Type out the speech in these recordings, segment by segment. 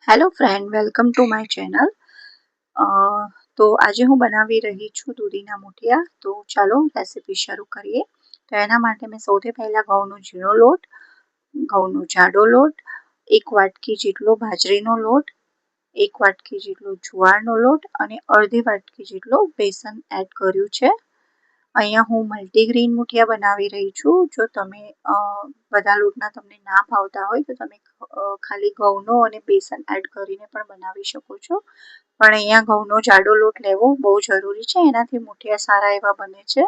Hello friend, welcome to my channel. તો આજે હું બનાવી રહી છું દૂધીના મૂઠિયા. તો ચાલો રેસીપી શરૂ કરીએ. તો એના માટે મેં સૌથી પહેલાં ઘઉંનો ઝીણો લોટ, ઘઉંનો જાડો લોટ, 1 વાટકી જેટલો બાજરીનો લોટ, 1 વાટકી જેટલો જુવારનો લોટ અને અડધી વાટકી જેટલો બેસન એડ કર્યું છે. અહીંયા હું મલ્ટીગ્રેન મૂઠિયા બનાવી રહી છું. જો તમે બધા લોટના તમને ના ભાવતા હોય તો તમે ખાલી ઘઉંનો અને બેસન એડ કરીને પણ બનાવી શકો છો. પણ અહીંયા ઘઉંનો જાડો લોટ લેવો બહુ જરૂરી છે, એનાથી મૂઠિયા સારા એવા બને છે.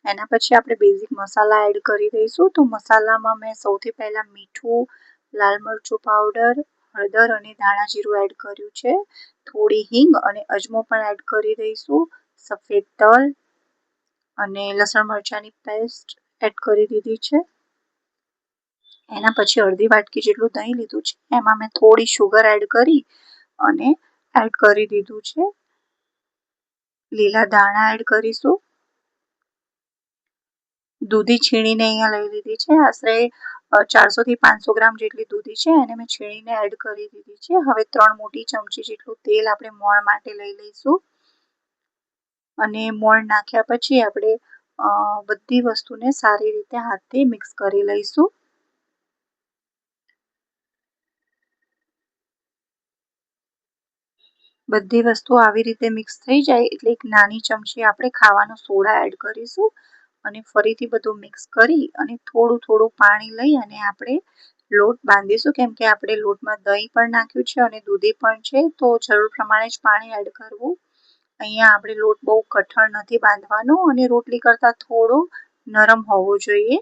એના પછી આપણે બેઝિક મસાલા એડ કરી દઈશું. તો મસાલામાં મેં સૌથી પહેલાં મીઠું, લાલ મરચું પાવડર, હળદર અને ધાણા જીરું એડ કર્યું છે. થોડી હિંગ અને અજમો પણ એડ કરી દઈશું. સફેદ તલ અને લસણ મરચાંની પેસ્ટ એડ કરી દીધી છે. એના પછી અડધી વાટકી જેટલું દહીં લીધું છે. એમાં મેં થોડી શુગર એડ કરી અને એડ કરી દીધું છે. લીલા ધાણા એડ કરીશું. દૂધી છીણીને અહીંયા લઈ લીધી છે. આશરે 400 થી 500 ગ્રામ જેટલી દૂધી છે, એને મેં છીણીને એડ કરી દીધી છે. હવે 3 મોટી ચમચી જેટલું તેલ આપણે મોણ માટે લઈ લઈશું અને મોણ નાખ્યા પછી આપણે બધી વસ્તુને સારી રીતે હાથથી મિક્સ કરી લઈશું. બધી વસ્તુ આવી રીતે મિક્સ થઈ જાય એટલે એક નાની ચમચી આપણે ખાવાનો સોડા એડ કરીશું અને ફરીથી બધું મિક્સ કરી અને થોડું પાણી લઈ અને આપણે લોટ બાંધીશું. કેમ કે આપણે લોટમાં દહીં પણ નાખ્યું છે અને દૂધી પણ છે, તો જરૂર પ્રમાણે જ પાણી એડ કરવું. અહીંયા આપણે લોટ બહુ કઠણ નથી બાંધવાનો અને રોટલી કરતાં થોડો નરમ હોવો જોઈએ.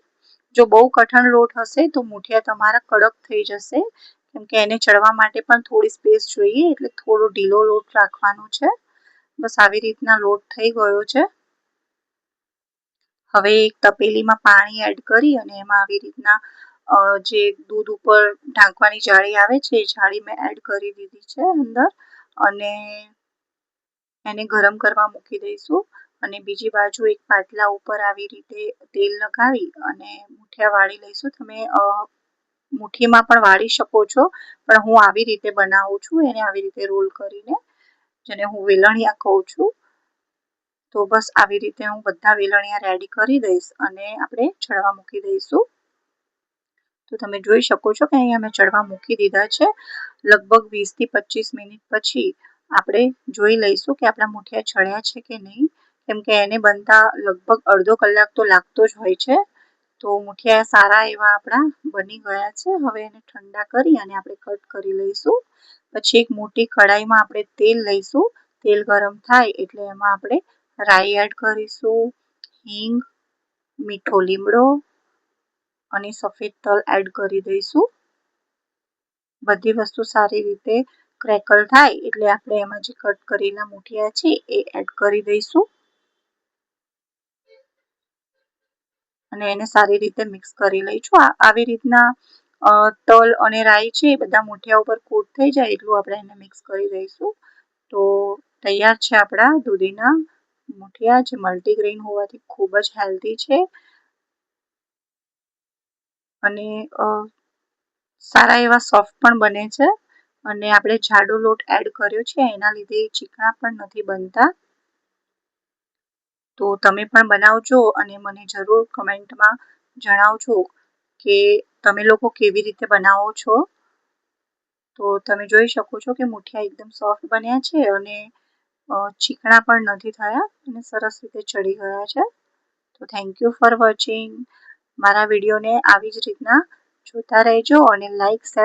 જો બહુ કઠણ લોટ હશે તો મૂઠિયા તમારા કડક થઈ જશે, કેમ કે એને ચડવા માટે પણ થોડી સ્પેસ જોઈએ, એટલે થોડો ઢીલો લોટ રાખવાનો છે. બસ આવી રીતના લોટ થઈ ગયો છે. હવે એક તપેલીમાં પાણી એડ કરી અને એમાં આવી રીતના જે દૂધ ઉપર ઢાંકવાની જાળી આવે છે એ જાળી મેં એડ કરી દીધી છે અંદર અને એને ગરમ કરવા મૂકી દઈશું. અને બીજી બાજુ એક પાટલા ઉપર આવી રીતે તેલ લગાવી અને મૂઠિયા વાળી લઈશું. તમે મુઠ્ઠીમાં પણ વાળી શકો છો, પણ હું આવી રીતે બનાવું છું, એને આવી રીતે રોલ કરીને, જેને હું વેલણિયા કહું છું. તો બસ આવી રીતે હું બધા વેલણિયા રેડી કરી દઈશ અને આપણે ચડવા મૂકી દઈશું. તો તમે જોઈ શકો છો કે અહીંયા મેં ચડવા મૂકી દીધા છે. લગભગ 20 થી 25 મિનિટ પછી આપણે જોઈ લઈશું કે આપણા મૂઠિયા ચડ્યા છે કે નહીં, કેમ કે એને બનતા લગભગ અડધો કલાક તો લાગતો જ હોય છે. તો મૂઠિયા સારા એવા આપણા બની ગયા છે. હવે એને ઠંડા કરી અને આપણે કટ કરી લઈશું. પછી એક મોટી કઢાઈમાં આપણે તેલ લઈશું. તેલ ગરમ થાય એટલે એમાં આપણે રાઈ એડ કરીશું, હિંગ, મીઠો લીમડો અને સફેદ તલ એડ કરી દઈશું. બધી વસ્તુ સારી રીતે ક્રેકલ થાય એટલે આપણે એમાં જે કટ કરેલા મૂઠિયા છે એ એડ કરી દઈશું અને એને સારી રીતે મિક્સ કરી લઈશું. આવી રીતના તલ અને રાઈ છે એ બધા મૂઠિયા ઉપર કોટ થઈ જાય એટલું આપણે એને મિક્સ કરી દઈશું. તો તૈયાર છે આપણા દૂધીના મૂઠિયા, જે મલ્ટીગ્રેન હોવાથી ખૂબ જ હેલ્ધી છે અને સારા એવા સોફ્ટ પણ બને છે. અને આપણે જાડો લોટ એડ કર્યો છે એના લીધે ચીકણા પણ નથી બનતા. તો તમે પણ બનાવજો અને મને જરૂર કમેન્ટમાં જણાવજો કે તમે લોકો કેવી રીતે બનાવો છો. તો તમે જોઈ શકો છો કે મૂઠિયા એકદમ સોફ્ટ બન્યા છે અને ચીકણા પણ નથી થયા અને સરસ રીતે ચડી ગયા છે. તો થેન્ક યુ ફોર વોચિંગ. મારા વિડીયોને આવી જ રીતના જોતા રહેજો અને લાઈક, શેર